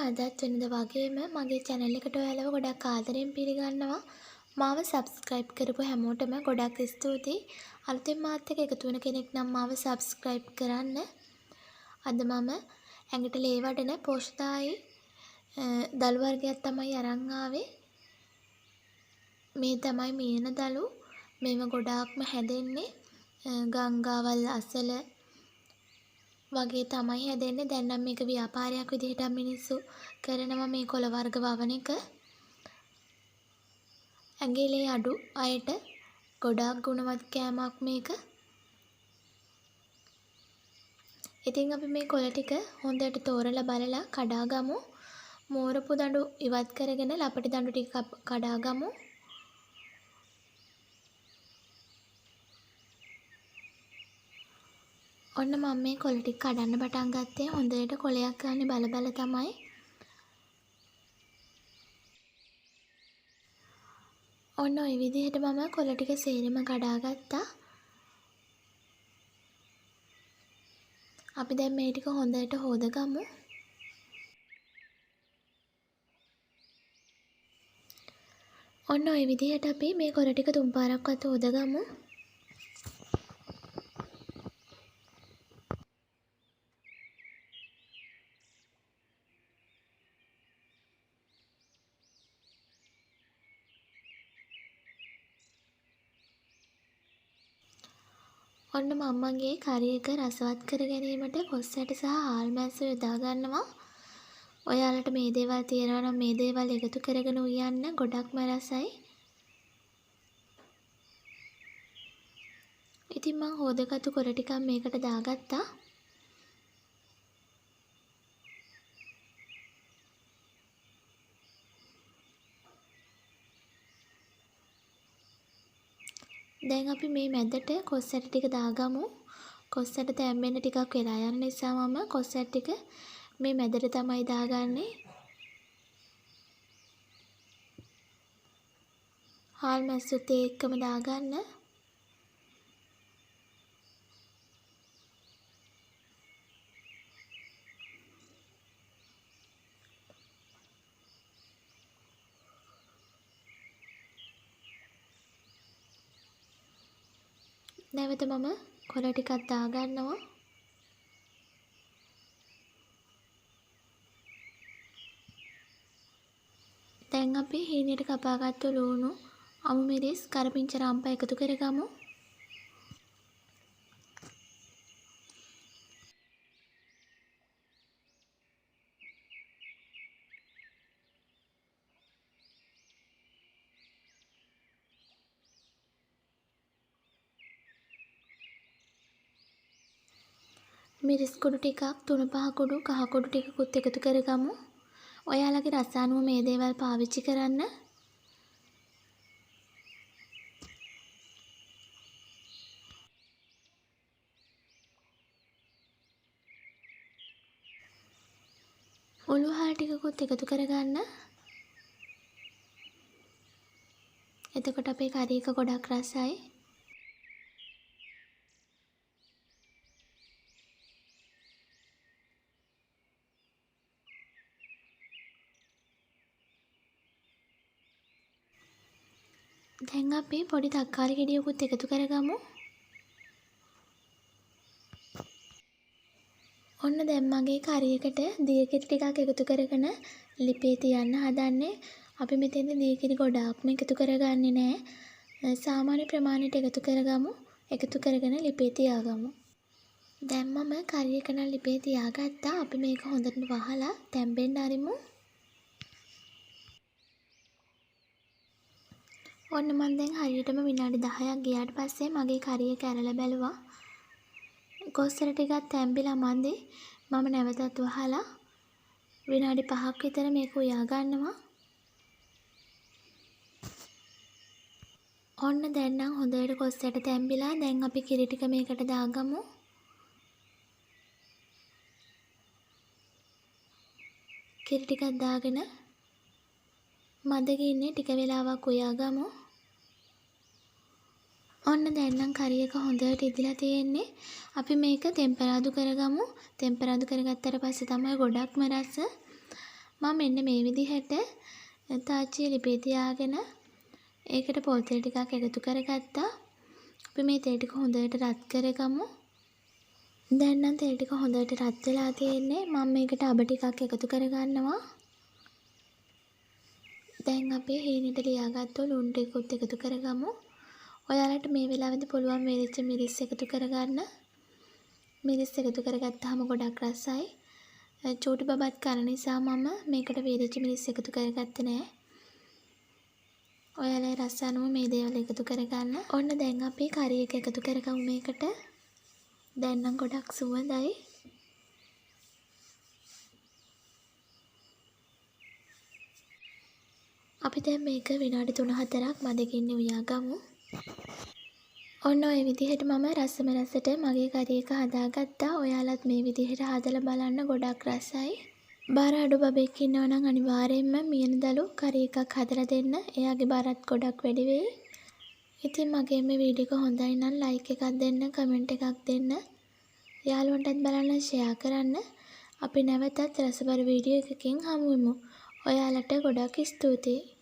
අදත් වෙනද වගේම මගේ channel එකට ඔයාලව ගොඩක් ආදරෙන් පිළිගන්නවා. මාව subscribe කරපු හැමෝටම ගොඩක් ස්තුතියි. අලුතෙන් මාත් එක්ක එකතු වෙන කෙනෙක් නම් මාව subscribe කරන්න. අද මම ඇඟට ලේ වඩන පෝෂ්‍යදායී දළු වර්ගයක් තමයි අරන් ආවේ. මේ තමයි මීන දළු. මේව ගොඩාක්ම හැදෙන්නේ ගංගාවල් අසල වගේ තමයි හැදෙන්නේ. දැන් නම් මේක ව්‍යාපාරයක් විදිහට මිනිස්සු කරනවා මේ කොළ වර්ග වවන එක. ඇඟේ ලේ අඩු අයට ගොඩාක් ගුණවත් කෑමක් මේක. ඉතින් අපි මේ කොළ ටික හොඳට තෝරලා බලලා කඩා ගමු. මෝරපු දඬු ඉවත් කරගෙන ලපටි දඬු ටික කඩා ගමු. ඔන්න මම මේ කොළ ටික කඩන්න පටන් ගත්තේ. හොඳට කොළයක් ගන්න බල බල තමයි. ඔන්න ওই විදිහට මම කොළ ටික සේරම කඩා ගත්තා. අපි දැන් මේ ටික හොඳට හොදගමු. ඔන්න ওই විදිහට අපි මේ කොළ ටික තුන් පාරක්වත් හොදගමු. ඔන්න මම්මගේ කරි එක රසවත් කර ගැනීමට කොස් ඇට සහ හාල් මැස්සු යොදා ගන්නවා. ඔයාලට මේ දේවල් තියෙනවා නම් මේ දේවල් එකතු කරගෙන උයන්න ගොඩක්ම රසයි. ඉතින් මම හොදගත්තු කොළ ටිකක් මේකට දාගත්තා. දැන් අපි මේ මැදට කොස් ඇට ටික දාගමු. කොස් ඇට තැම්බෙන්න ටිකක් වෙලා යන නිසා මම කොස් ඇට ටික මේ මැදට තමයි දාගන්නේ. හාල් මැස්සුත් එක්කම දාගන්න. නැවත මම කොළ ටිකක් දාගන්නවා. දැන් අපි හීනයට කපාගත්තු ලුණු, අමු මිරිස්, කරපිංචා රම්ප එකතු කරගමු. මිරිස් කුඩු ටිකක්, තුණු පහ කුඩු, කහ කුඩු ටිකකුත් එකතු කරගමු. ඔයාලගේ රස අනුව මේ දේවල් පාවිච්චි කරන්න. උළුහල් ටිකකුත් එකතු කරගන්න. එතකොට අපේ කරි එක ගොඩක් රසයි. දැන් අපි පොඩි තක්කාලි ගෙඩියකුත් එකතු කරගමු. ඔන්න දැන් මගේ කරි එකට දියකිරි ටිකක් එකතු කරගෙන ලිපේ තියන්න හදන්නේ. අපි මෙතෙන්ද දියකිරි ගොඩාක්ම එකතු කරගන්නේ නැහැ. සාමාන්‍ය ප්‍රමාණයට එකතු කරගමු. එකතු කරගෙන ලිපේ තියාගමු. දැන් මම කරි එක නම් ලිපේ තියාගත්තා. අපි මේක හොඳට වහලා තැම්බෙන්න අරිමු. ඔන්න මම දැන් හරියටම විනාඩි 10ක් ගියාට පස්සේ මගේ කරි එක ඇරලා බැලුවා. කොස් ඇට ටිකක් තැම්බිලා මන්දේ. මම නැවතත් වහලා විනාඩි 5ක් විතර මේක උයා ගන්නවා. ඔන්න දැන් නම් හොඳට කොස් ඇට තැම්බිලා. දැන් අපි කිරි ටික මේකට දාගමු. කිරි ටිකක් දාගෙන මදගේ ඉන්නේ ටික වෙලාවක් උයා ගමු. ඔන්න දැන් නම් කරි එක හොඳට ඉදිලා තියෙන්නේ. අපි මේක ටෙම්පරාදු කරගමු. ටෙම්පරාදු කරගත්තට පස්සේ තමයි ගොඩක්ම රස. මම මෙන්න මේ විදිහට තාච්චිය ලිපේ තියාගෙන ඒකට පොල් තෙල් ටිකක් එකතු කරගත්තා. අපි මේ තෙල් ටික හොඳට රත් කරගමු. දැන් නම් තෙල් ටික හොඳට රත් වෙලා තියෙන්නේ. මම මේකට අබ ටිකක් එකතු කරගන්නවා. දැන් අපි හීනෙට ලියාගත්තු ලුණු ටිකත් එකතු කරගමු. ඔයාලට මේ වෙලාවෙදි පුළුවන් වෙරිච්ච මිරිස් එකතු කරගන්න. මිරිස් එකතු කරගත්තාම ගොඩක් රසයි. චූටි බබත් කන නිසා මම මේකට වෙරිච්ච මිරිස් එකතු කරගත්තේ නෑ. ඔයාලේ රස අනුව මේ දේවල් එකතු කරගන්න. ඔන්න දැන් අපි කරි එක එකතු කරගමු මේකට. දැන් නම් ගොඩක් සුවඳයි. අපි දැන් මේක විනාඩි 3-4ක් මදකින් උයාගමු. ඔන්න ඔය විදිහට මම රසම රසට මගේ කරි එක හදාගත්තා. ඔයාලත් මේ විදිහට හදලා බලන්න ගොඩක් රසයි. බාර අඩු බබෙක් ඉන්නවා නම් අනිවාර්යයෙන්ම මියන දලු කරි එකක් හදලා දෙන්න. එයාගේ බාරත් ගොඩක් වැඩි වෙයි. ඉතින් මගේ මේ වීඩියෝ එක හොඳයි නම් ලයික් එකක් දෙන්න, කමෙන්ට් එකක් දෙන්න. යාළුවන්ටත් බලන්න ෂෙයා කරන්න. අපි නැවතත් රසබර වීඩියෝ එකකින් හමු වෙමු. ඔයාලට ගොඩක් ස්තුතියි.